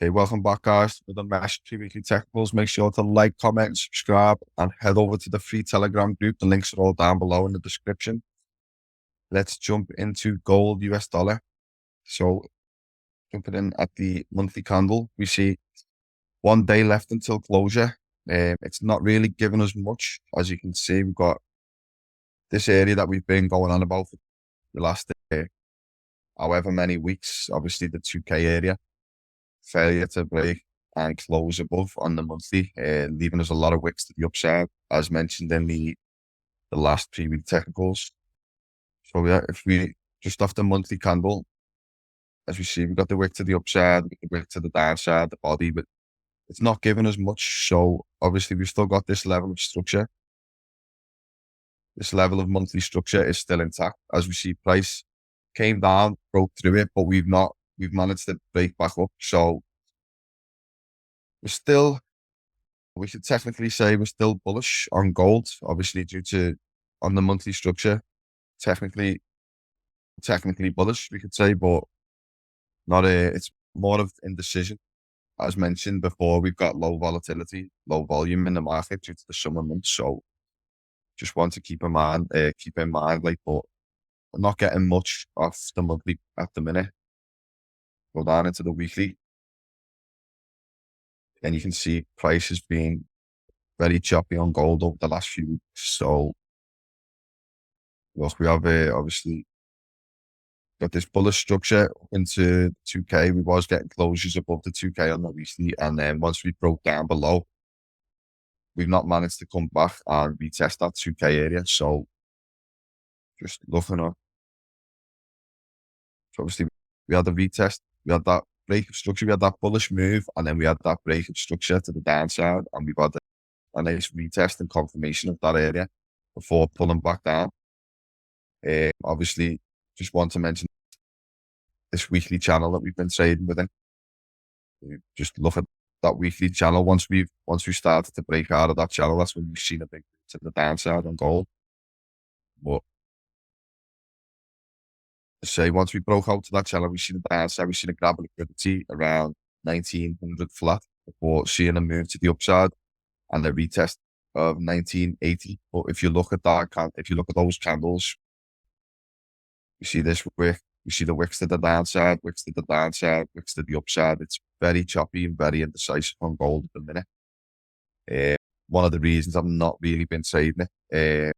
Okay, welcome back, guys, to the Mesh 3 Weekly Technicals. Make sure to like, comment, subscribe, and head over to the free Telegram group. The links are all down below in the description. Let's jump into gold US dollar. So, jumping in at the monthly candle, we see 1 day left until closure. It's not really giving us much. As you can see, we've got this area that we've been going on about for the last however many weeks. Obviously, the 2K area. Failure to break and close above on the monthly, leaving us a lot of wicks to the upside, as mentioned in the last 3 week technicals. So yeah, if we just off the monthly candle, as we see, we've got the wick to the upside, the wick to the downside, the body, but it's not giving us much. So obviously we've still got this level of structure. This level of monthly structure is still intact. As we see, price came down, broke through it, but we've managed to break back up. So we should technically say we're still bullish on gold, obviously due to on the monthly structure, technically bullish, we could say, but not it's more of indecision. As mentioned before, we've got low volatility, low volume in the market due to the summer months. So just want to keep in mind, like, but we're not getting much off the monthly at the minute. Go down into the weekly, and you can see price has been very choppy on gold over the last few weeks. So look, we have obviously got this bullish structure into 2K. We was getting closures above the 2K on the weekly, and then once we broke down below, we've not managed to come back and retest that 2K area. So just looking up, so obviously we had the retest, we had that break of structure, we had that bullish move, and then we had that break of structure to the downside, and we've had a nice retest and confirmation of that area before pulling back down. Obviously, just want to mention this weekly channel that we've been trading within. Just look at that weekly channel. Once we started to break out of that channel, that's when we've seen a big to the downside on gold. But say once we broke out to that channel, we've seen the downside. We've seen a grab of liquidity around 1900 flat before seeing a move to the upside and a retest of 1980. But if you look at those candles, you see this wick. We see the wicks to the downside, wicks to the downside, wicks to the upside. It's very choppy and very indecisive on gold at the minute. One of the reasons I've not really been saving it,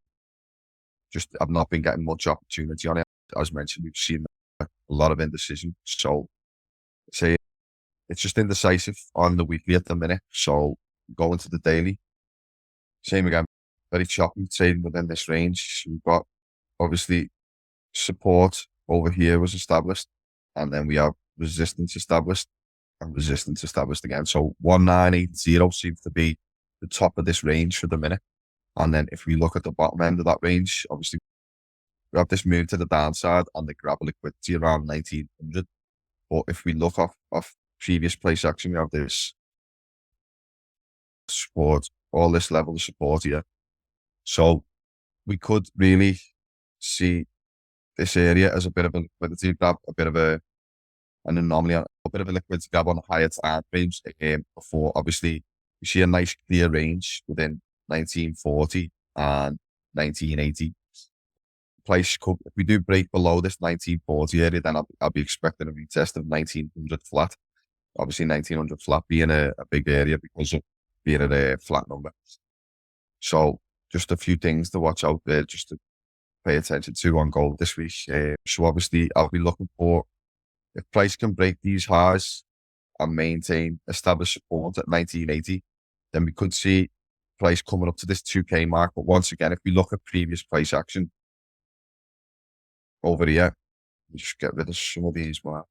just I've not been getting much opportunity on it. As mentioned, we've seen a lot of indecision. So say it's just indecisive on the weekly at the minute. So going to the daily, same again, very choppy trading within this range. We've got obviously support over here was established, and then we have resistance established and resistance established again. So 1980 seems to be the top of this range for the minute. And then if we look at the bottom end of that range, obviously we have this move to the downside and the grab of liquidity around 1900. But if we look off previous price action, we have this support, all this level of support here. So we could really see this area as a bit of a liquidity grab, a bit of an anomaly, a bit of a liquidity grab on the higher time frames before obviously we see a nice clear range within 1940 and 1980. Price could, if we do break below this 1940 area, then I'll be expecting a retest of 1900 flat. Obviously 1900 flat being a big area because of being at a flat number. So just a few things to watch out there, just to pay attention to on gold this week. So obviously I'll be looking for, if price can break these highs and maintain established support at 1980, then we could see price coming up to this 2K mark. But once again, if we look at previous price action over here, we just get rid of some of these marks.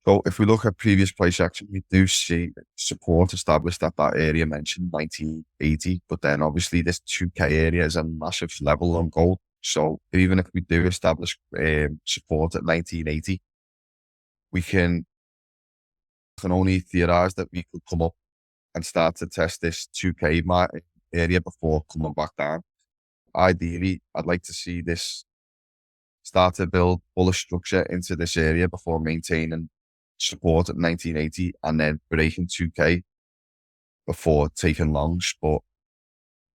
So if we look at previous price action, we do see support established at that area mentioned, 1980. But then obviously this 2K area is a massive level on gold. So even if we do establish support at 1980, we can only theorize that we could come up and start to test this 2K area before coming back down. Ideally, I'd like to see this start to build bullish structure into this area before maintaining support at 1980 and then breaking 2K before taking longs. But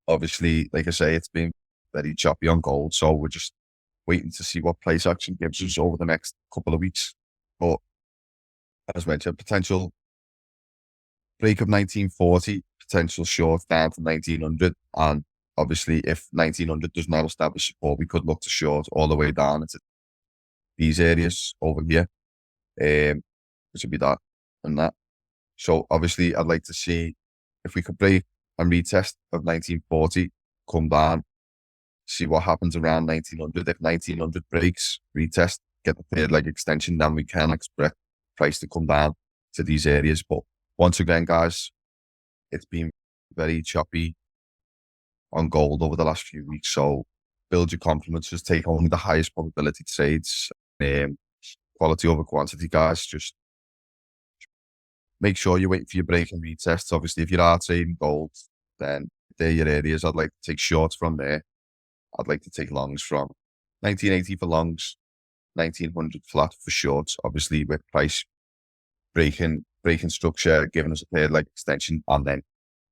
obviously, like I say, it's been very choppy on gold. So we're just waiting to see what price action gives us over the next couple of weeks. But as mentioned, potential break of 1940, potential short down to 1900. And obviously, if 1900 does not establish support, we could look to short all the way down into these areas over here, which would be that and that. So obviously, I'd like to see if we could break and retest of 1940, come down, see what happens around 1900. If 1900 breaks, retest, get the third leg extension, then we can expect price to come down to these areas. But once again, guys, it's been very choppy on gold over the last few weeks. So build your confidence, just take only the highest probability trades. Quality over quantity, guys. Just make sure you wait for your break and retests. Obviously, if you are trading gold, then they're your areas. I'd like to take shorts from there. I'd like to take longs from 1980 for longs, 1900 flat for shorts. Obviously, with price breaking structure, giving us a third leg extension, and then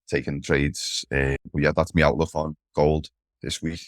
taking trades. But yeah, that's my outlook on gold this week.